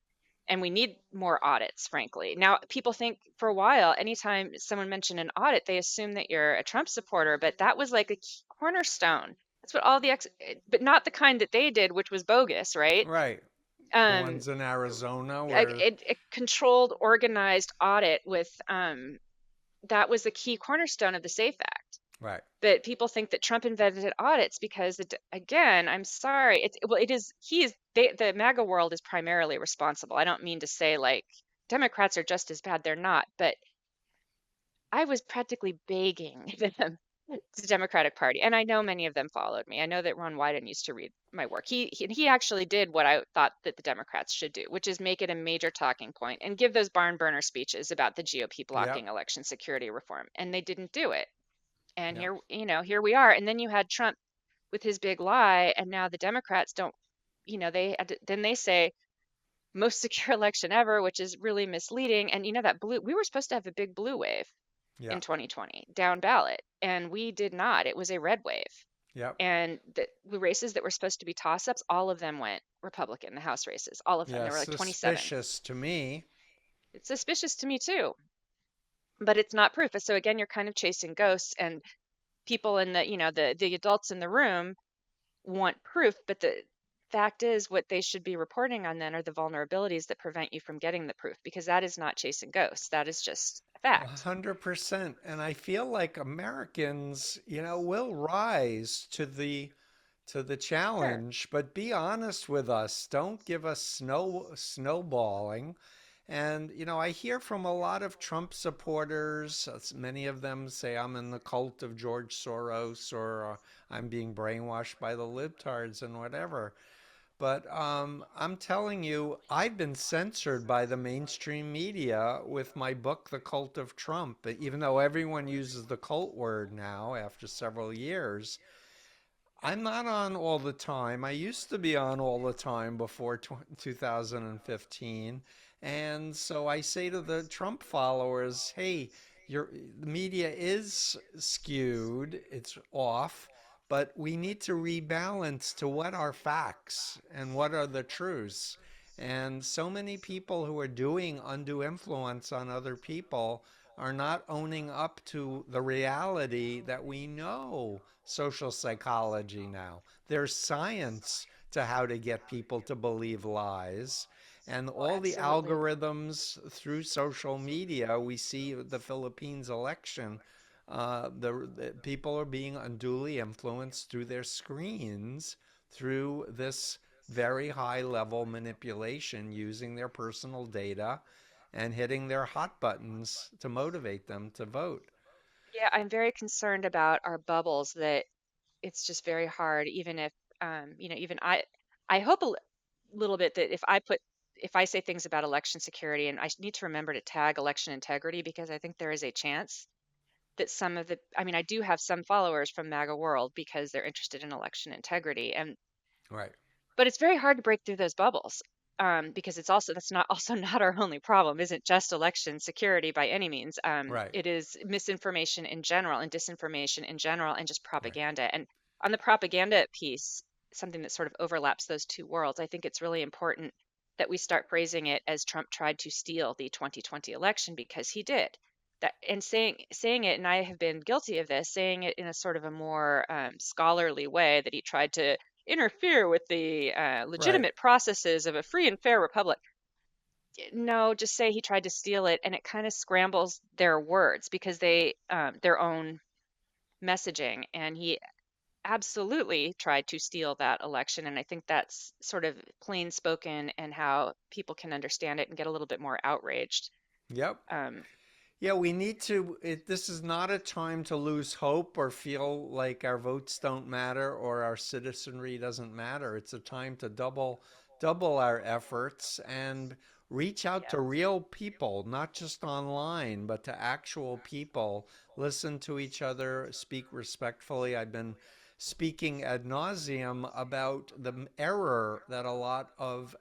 And we need more audits, frankly. Now, people think for a while, anytime someone mentioned an audit, they assume that you're a Trump supporter, but that was like a key cornerstone. That's what but not the kind that they did, which was bogus, right? Right. The Um, ones in Arizona a, where, a controlled, organized audit with that was the key cornerstone of the SAFE Act. right. But people think that Trump invented audits because, again, I'm sorry, the MAGA world is primarily responsible. I don't mean to say like Democrats are just as bad. They're not, but I was practically begging them, the Democratic Party, and I know many of them followed me. I know that Ron Wyden used to read my work. He actually did what I thought that the Democrats should do, which is make it a major talking point and give those barn burner speeches about the GOP Yep. blocking election security reform, and they didn't do it. And Yep. here we are. And then you had Trump with his big lie, and now the Democrats don't, then they say most secure election ever, which is really misleading. And we were supposed to have a big blue wave in Yep. 2020 down ballot, and we did not. It was a red wave. Yep. And the races that were supposed to be toss-ups, all of them went Republican, the House races, all of them. Yeah. There were like 27. Suspicious to me. It's suspicious to me too, but it's not proof. So again, you're kind of chasing ghosts, and people in the adults in the room want proof, but the fact is what they should be reporting on then are the vulnerabilities that prevent you from getting the proof, because that is not chasing ghosts. That is just a fact. 100%. And I feel like Americans, will rise to the Sure. challenge, but be honest with us. Don't give us snowballing. And, I hear from a lot of Trump supporters. Many of them say I'm in the cult of George Soros or I'm being brainwashed by the libtards and whatever. But I'm telling you, I've been censored by the mainstream media with my book, The Cult of Trump. Even though everyone uses the cult word now after several years, I'm not on all the time. I used to be on all the time before 2015. And so I say to the Trump followers, hey, the media is skewed, it's off, but we need to rebalance to what are facts and what are the truths. And so many people who are doing undue influence on other people are not owning up to the reality that we know social psychology now. There's science to how to get people to believe lies. And Well, all the absolutely. algorithms through social media, we see the Philippines election. The people are being unduly influenced through their screens through this very high level manipulation using their personal data and hitting their hot buttons to motivate them to vote. Yeah, I'm very concerned about our bubbles, that it's just very hard, even if, even I hope little bit that if I say things about election security, and I need to remember to tag election integrity, because I think there is a chance that I mean, I do have some followers from MAGA world because they're interested in election integrity, Right. but it's very hard to break through those bubbles. because it's also that's not also not our only problem. Isn't just election security by any means. Right. It is misinformation in general and disinformation in general and just Right. propaganda. And on the propaganda piece, something that sort of overlaps those two worlds, I think it's really important that we start phrasing it as Trump tried to steal the 2020 election because he did. That and saying it, and I have been guilty of this, saying it in a sort of a more scholarly way that he tried to interfere with the Right. legitimate processes of a free and fair republic. No, just say he tried to steal it, and it kind of scrambles their words because they their own messaging, and he absolutely tried to steal that election. And I think that's sort of plain spoken and how people can understand it and get a little bit more outraged. Yep. Um, Yeah, we need to. This is not a time to lose hope or feel like our votes don't matter or our citizenry doesn't matter. It's a time to double our efforts and reach out yeah. to real people, not just online, but to actual people. Listen to each other, speak respectfully. I've been speaking ad nauseum about the error that a lot of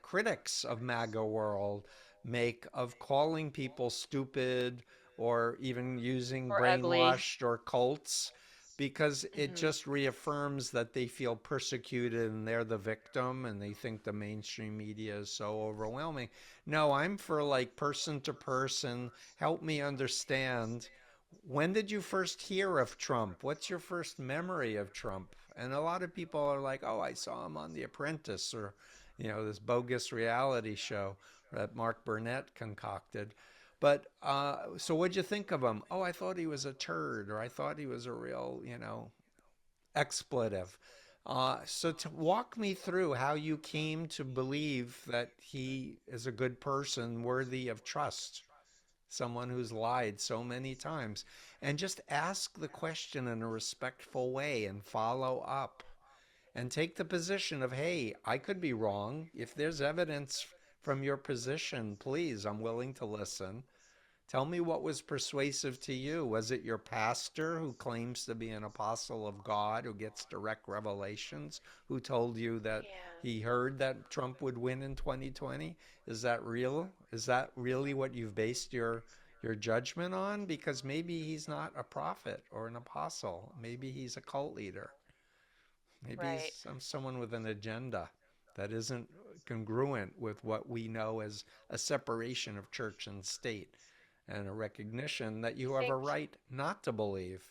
critics of MAGA world make of calling people stupid or even using Or ugly. brainwashed or cults because it Hmm. just reaffirms that they feel persecuted and they're the victim and they think the mainstream media is so overwhelming. No, I'm for like person to person, help me understand. When did you first hear of Trump? What's your first memory of Trump? And a lot of people are like, oh, I saw him on The Apprentice or, this bogus reality show that Mark Burnett concocted. But so what'd you think of him? Oh, I thought he was a turd, or I thought he was a real, expletive. So to walk me through how you came to believe that he is a good person, worthy of trust, someone who's lied so many times, and just ask the question in a respectful way and follow up and take the position of, hey, I could be wrong. If there's evidence from your position, please, I'm willing to listen. Tell me what was persuasive to you. Was it your pastor who claims to be an apostle of God, who gets direct revelations, who told you that Yeah. he heard that Trump would win in 2020? Is that real? Is that really what you've based your judgment on? Because maybe he's not a prophet or an apostle. Maybe he's a cult leader. Maybe he's Right. someone with an agenda that isn't congruent with what we know as a separation of church and state and a recognition that I you have a think right not to believe.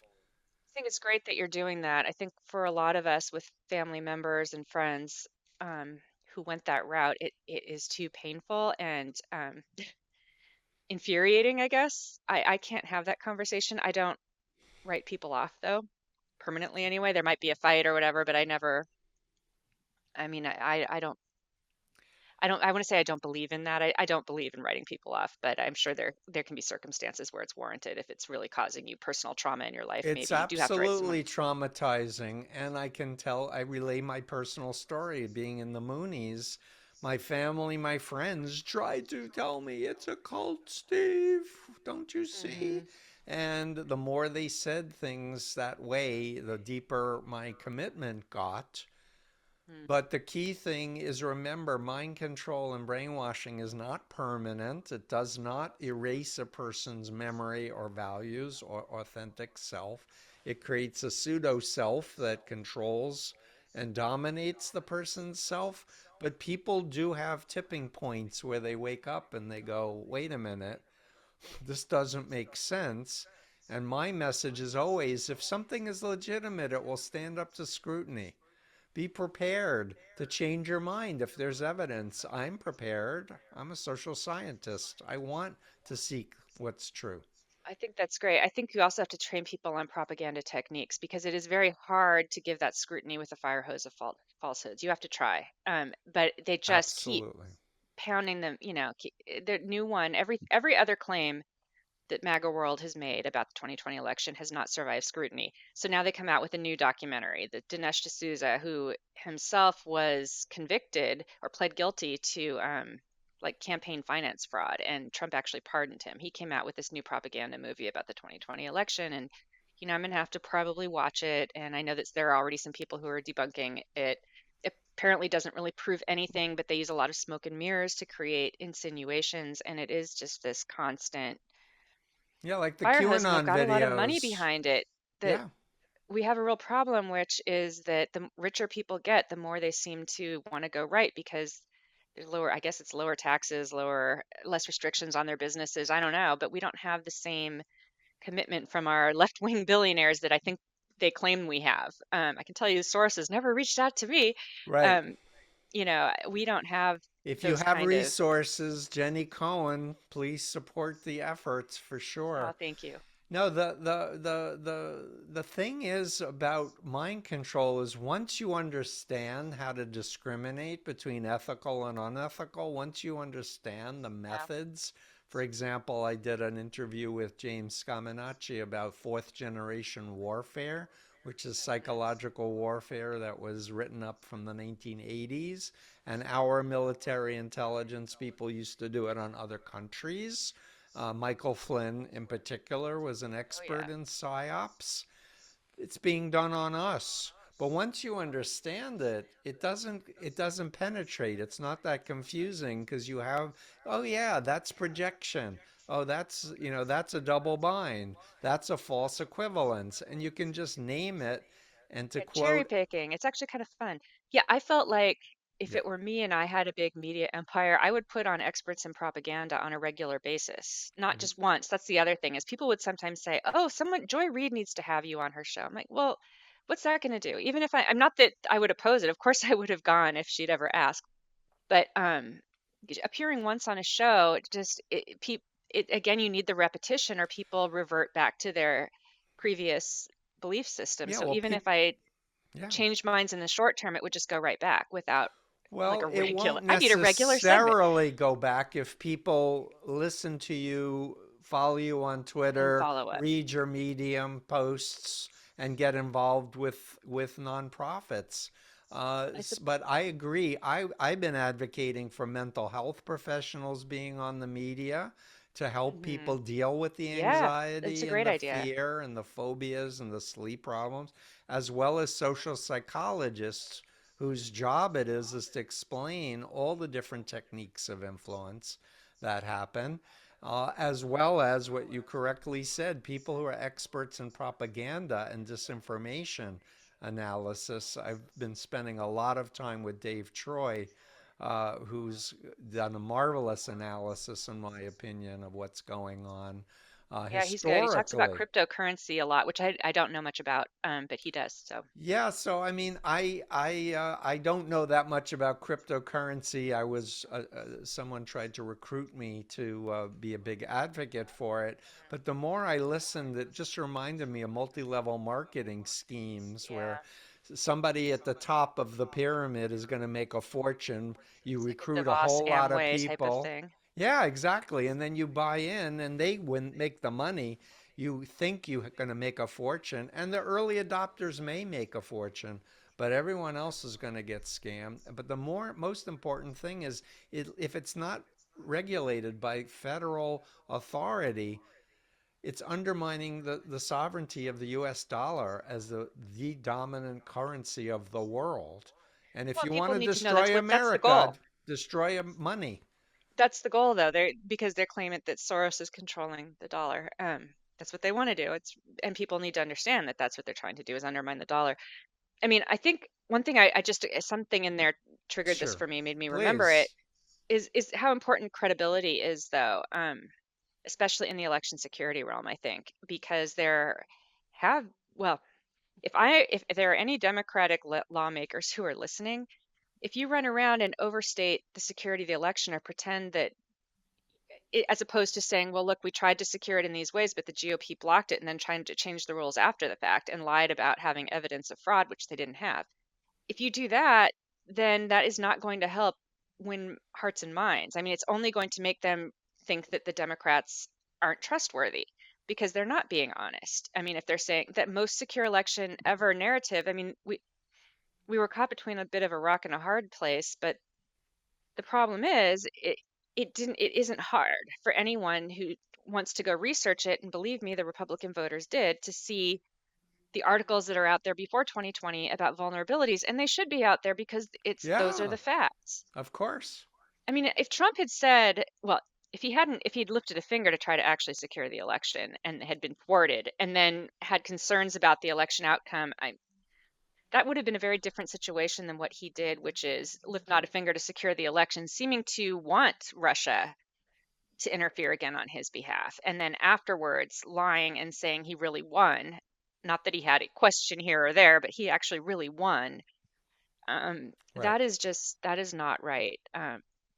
I think it's great that you're doing that. I think for a lot of us with family members and friends who went that route, it is too painful and infuriating, I guess. I can't have that conversation. I don't write people off though, permanently anyway. There might be a fight or whatever, but I never, I mean, I want to say I don't believe in that. I don't believe in writing people off, but I'm sure there can be circumstances where it's warranted. If it's really causing you personal trauma in your life, It's maybe you do have to write someone. absolutely traumatizing. And I can tell, I relay my personal story being in the Moonies. My family, my friends tried to tell me it's a cult, Steve. Don't you see? Hmm. And the more they said things that way, the deeper my commitment got. But the key thing is remember mind control and brainwashing is not permanent. It does not erase a person's memory or values or authentic self. It creates a pseudo self that controls and dominates the person's self. But people do have tipping points where they wake up and they go, wait a minute, this doesn't make sense. And my message is always if something is legitimate, it will stand up to scrutiny. Be prepared to change your mind if there's evidence. I'm prepared. I'm a social scientist. I want to seek what's true. I think that's great. I think you also have to train people on propaganda techniques because it is very hard to give that scrutiny with a fire hose of falsehoods. You have to try, but they just keep Absolutely. pounding them. The new one, every other claim that MAGA World has made about the 2020 election has not survived scrutiny. So now they come out with a new documentary that Dinesh D'Souza, who himself was convicted or pled guilty to like campaign finance fraud, and Trump actually pardoned him. He came out with this new propaganda movie about the 2020 election, and I'm gonna have to probably watch it. And I know that there are already some people who are debunking it. apparently doesn't really prove anything, but they use a lot of smoke and mirrors to create insinuations, and it is just this constant Yeah, like the fire hose, and they've QAnon got a lot of money videos. behind it. That Yeah, we have a real problem, which is that the richer people get, the more they seem to want to go right because there's lower, I guess it's lower taxes, less restrictions on their businesses. I don't know, but we don't have the same commitment from our left-wing billionaires that I think they claim we have. I can tell you, Soros has never reached out to me. right. Um, we don't have If you those have kind of. resources, Jenny Cohen, please support the efforts for Oh, sure. thank you. No, the thing is about mind control is once you understand how to discriminate between ethical and unethical, once you understand the Yeah. methods. For example, I did an interview with James Scaminacci about fourth generation warfare, which is psychological warfare that was written up from the 1980s. And our military intelligence people used to do it on other countries. Michael Flynn, in particular, was an Oh, yeah. expert in psyops. It's being done on us. But once you understand it, it doesn't penetrate. It's not that confusing because you have, oh yeah, that's projection. Oh, that's a double bind. That's a false equivalence, and you can just name it. And to Yeah, cherry quote, picking. It's actually kind of fun. Yeah, I felt like if yeah, it were me and I had a big media empire, I would put on experts in propaganda on a regular basis, not just once. That's the other thing is people would sometimes say, "Oh, Joy Reid needs to have you on her show." I'm like, "Well, what's that going to do?" Even if I'm not that I would oppose it. Of course, I would have gone if she'd ever asked. But appearing once on a show, it again, you need the repetition, or people revert back to their previous belief system. yeah, So well, even if people, I yeah. changed minds in the short term, it would just go right back without like Well, a it regular. won't I need a regular segment necessarily go back if people listen to you, follow you on and Twitter, follow up. read your Medium posts, and get involved with nonprofits. I sup- But I agree. I've been advocating for mental health professionals being on the media to help mhm. people deal with the Yeah, it's a anxiety and great the idea. fear and the phobias and the sleep problems, as well as social psychologists whose job it is to explain all the different techniques of influence that happen, as well as what you correctly said, people who are experts in propaganda and disinformation analysis. I've been spending a lot of time with Dave Troy, who's done a marvelous analysis, in my opinion, of what's going on Yeah, he's good. He talks about historically. cryptocurrency a lot, which I don't know much about, but he does. So Yeah, so I mean, I don't know that much about cryptocurrency. Someone tried to recruit me to be a big advocate for it, but the more I listened, it just reminded me of multi-level marketing schemes where yeah, somebody at the top of the pyramid is going to make a fortune. You it's like a recruit a DeVos whole lot of Amway type of people. thing. Yeah, exactly. And then you buy in, and they wouldn't make the money. You think you're going to make a fortune, and the early adopters may make a fortune, but everyone else is going to get scammed. But the most important thing is if it's not regulated by federal authority, it's undermining the sovereignty of the US dollar as the dominant currency of the world. And if Well, you want people to need to know destroy that's the America, goal. destroy money. That's the goal, though. They're because they're claiming that Soros is controlling the dollar. That's what they want to do. And people need to understand that that's what they're trying to do is undermine the dollar. I mean, I think one thing I just something in there triggered this Sure. for me, made me remember it. Please. Is how important credibility is, though, especially in the election security realm. I think because there have well, if there are any Democratic lawmakers who are listening, if you run around and overstate the security of the election or pretend that as opposed to saying, well, look, we tried to secure it in these ways, but the GOP blocked it and then trying to change the rules after the fact and lied about having evidence of fraud, which they didn't have. If you do that, then that is not going to help win hearts and minds. I mean, it's only going to make them think that the Democrats aren't trustworthy because they're not being honest. I mean, if they're saying that most secure election ever narrative, I mean, we were caught between a bit of a rock and a hard place, but the problem is it isn't hard for anyone who wants to go research it, and believe me, the Republican voters did, to see the articles that are out there before 2020 about vulnerabilities, and they should be out there because those are Yeah, the facts. of course. I mean, if Trump had said, well, if he'd lifted a finger to try to actually secure the election and had been thwarted and then had concerns about the election outcome, that would have been a very different situation than what he did, which is lift not a finger to secure the election, seeming to want Russia to interfere again on his behalf. And then afterwards, lying and saying he really won. Not that he had a question here or there, but he actually really won. Right. That is not right.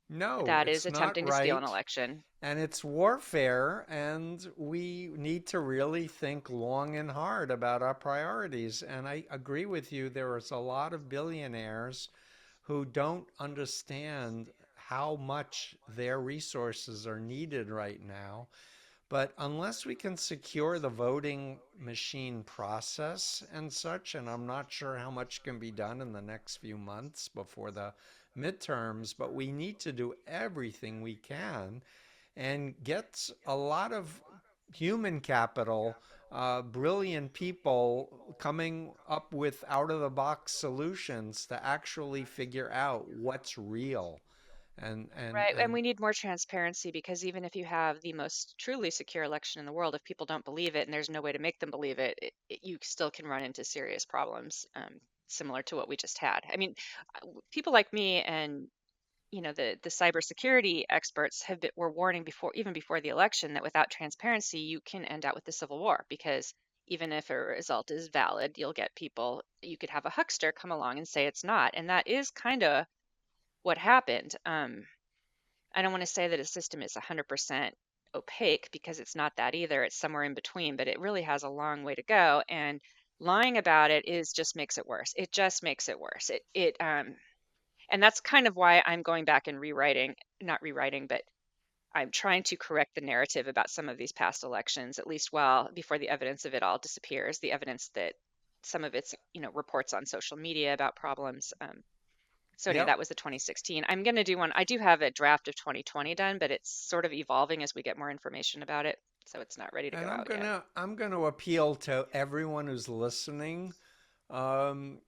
No, That is it's not attempting to steal an right. election. And it's warfare, and we need to really think long and hard about our priorities. And I agree with you, there is a lot of billionaires who don't understand how much their resources are needed right now. But unless we can secure the voting machine process and such, and I'm not sure how much can be done in the next few months before the midterms, but we need to do everything we can and get a lot of human capital, brilliant people coming up with out of the box solutions to actually figure out what's real. Right. And And we need more transparency because even if you have the most truly secure election in the world, if people don't believe it and there's no way to make them believe it, you still can run into serious problems, similar to what we just had. I mean, people like me and the cybersecurity experts were warning before, even before the election, that without transparency, you can end out with a civil war because even if a result is valid, you could have a huckster come along and say it's not, and that is kind of what happened. I don't want to say that a system is 100% opaque because it's not that either. It's somewhere in between, but it really has a long way to go. And lying about it is just makes it worse. It just makes it worse. And that's kind of why I'm going back and not rewriting, but I'm trying to correct the narrative about some of these past elections, at least while before the evidence of it all disappears, the evidence that some of it's, reports on social media about problems. So anyway, yep. that was the 2016. I'm going to do one. I do have a draft of 2020 done, but it's sort of evolving as we get more information about it. So it's not ready to go And out yet. I'm gonna appeal to everyone who's listening. Um,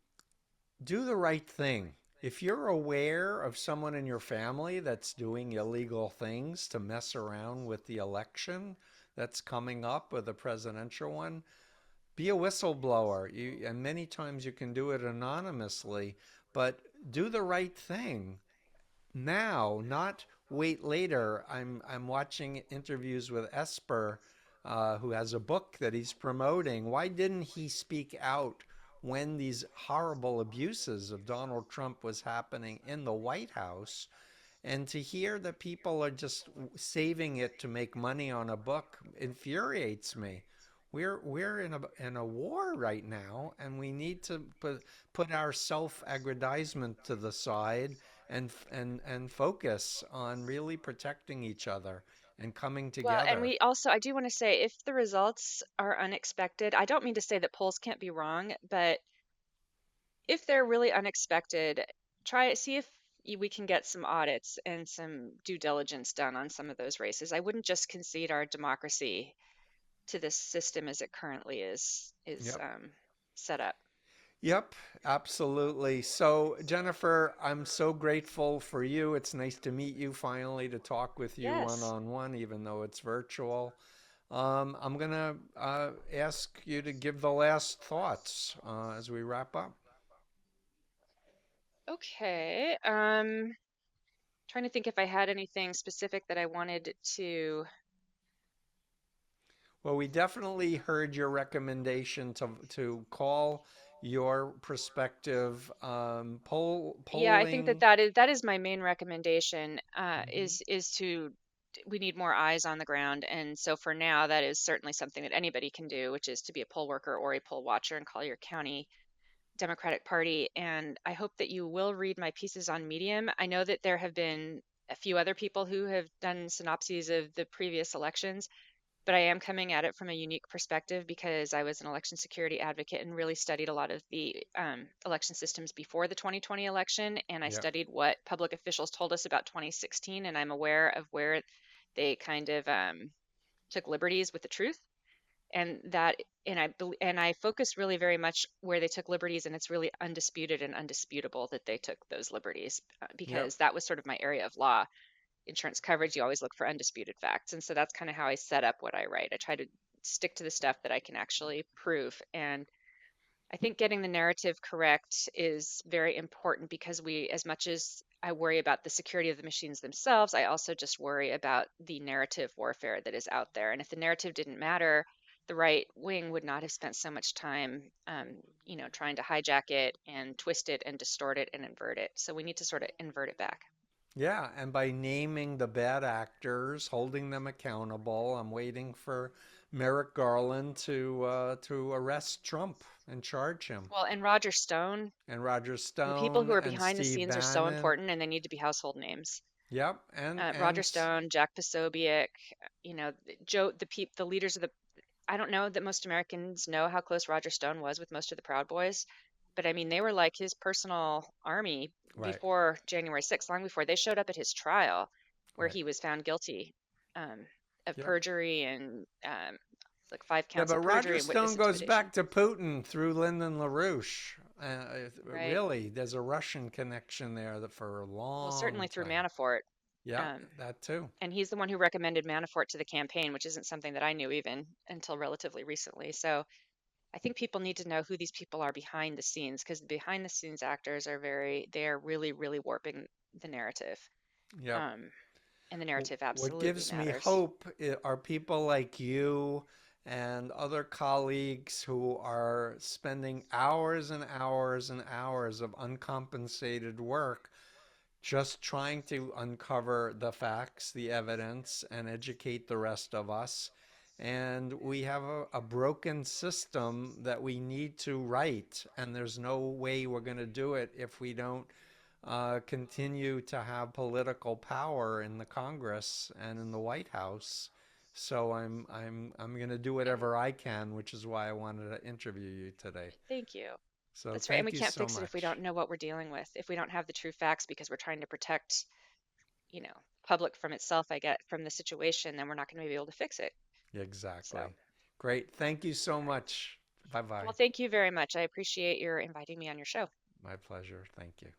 do the right thing. If you're aware of someone in your family that's doing illegal things to mess around with the election that's coming up or the presidential one, be a whistleblower. And many times you can do it anonymously, but do the right thing now, not wait later. I'm watching interviews with Esper, who has a book that he's promoting. Why didn't he speak out when these horrible abuses of Donald Trump was happening in the White House? And to hear that people are just saving it to make money on a book infuriates me. We're in a war right now, and we need to put our self-aggrandizement to the side and focus on really protecting each other and coming Well, and together. I do want to say if the results are unexpected, I don't mean to say that polls can't be wrong, but if they're really unexpected, see if we can get some audits and some due diligence done on some of those races. I wouldn't just concede our democracy to this system as it currently is Yep. set up. Yep, absolutely. So, Jennifer, I'm so grateful for you. It's nice to meet you finally, to talk with you one Yes. on one, even though it's virtual. I'm going to ask you to give the last thoughts as we wrap up. Okay. Trying to think if I had anything specific that I wanted to. Well, we definitely heard your recommendation to call your prospective Yeah, I think polling. that is my main recommendation. Mhm. Is to we need more eyes on the ground, and so for now, that is certainly something that anybody can do, which is to be a poll worker or a poll watcher and call your county Democratic Party. And I hope that you will read my pieces on Medium. I know that there have been a few other people who have done synopses of the previous elections, but I am coming at it from a unique perspective because I was an election security advocate and really studied a lot of the election systems before the 2020 election. And I Yep. studied what public officials told us about 2016, and I'm aware of where they kind of took liberties with the truth. and that and I focus really very much where they took liberties, and it's really undisputed and undisputable that they took those liberties, Yep. because that was sort of my area of law. Insurance coverage, you always look for undisputed facts, and so that's kind of how I set up what I write. I try to stick to the stuff that I can actually prove, and I think getting the narrative correct is very important, because as much as I worry about the security of the machines themselves, I also just worry about the narrative warfare that is out there. And if the narrative didn't matter, the right wing would not have spent so much time, trying to hijack it and twist it and distort it and invert it. So we need to sort of invert it back. Yeah, and by naming the bad actors, holding them accountable, I'm waiting for Merrick Garland to arrest Trump and charge him, Well, and Roger Stone, and Roger the people who Stone are and behind the Steve scenes are so Bannon. important, and they need to be household names. Yep, and Roger Stone, Jack Posobiec, the leaders of the. I don't know that most Americans know how close Roger Stone was with most of the Proud Boys, but I mean, they were like his personal army right, before January 6th, long before they showed up at his trial, where right. he was found guilty, um, of Yep. perjury and, like 5 Yeah, counts but of Roger perjury and witness Stone goes intimidation. back to Putin through Lyndon LaRouche. Right. Really, there's a Russian connection there that for a Well, long certainly through time. Manafort. Yep, Um, that too. and he's the one who recommended Manafort to the campaign, which isn't something that I knew even until relatively recently. So I think people need to know who these people are behind the scenes, because the behind the scenes actors they are really, really warping the narrative. Yep. Um, and the Wh- narrative What absolutely gives me matters. hope are people like you and other colleagues who are spending hours and hours and hours of uncompensated work just trying to uncover the facts, the evidence, and educate the rest of us. And we have a broken system that we need to right, and there's no way we're going to do it if we don't continue to have political power in the Congress and in the White House. So I'm going to do And whatever I can, which is why I wanted to interview you today. thank you. So That's right. And we thank you can't so fix it if we much. don't know what we're dealing with, if we don't have the true facts, because we're trying to protect, you know, public from itself, I get from the situation, then we're not going to be able to fix it. So, Exactly. Great. Thank you so all right. much. Bye bye. Well, thank you very much. I appreciate your inviting me on your show. My pleasure. Thank you.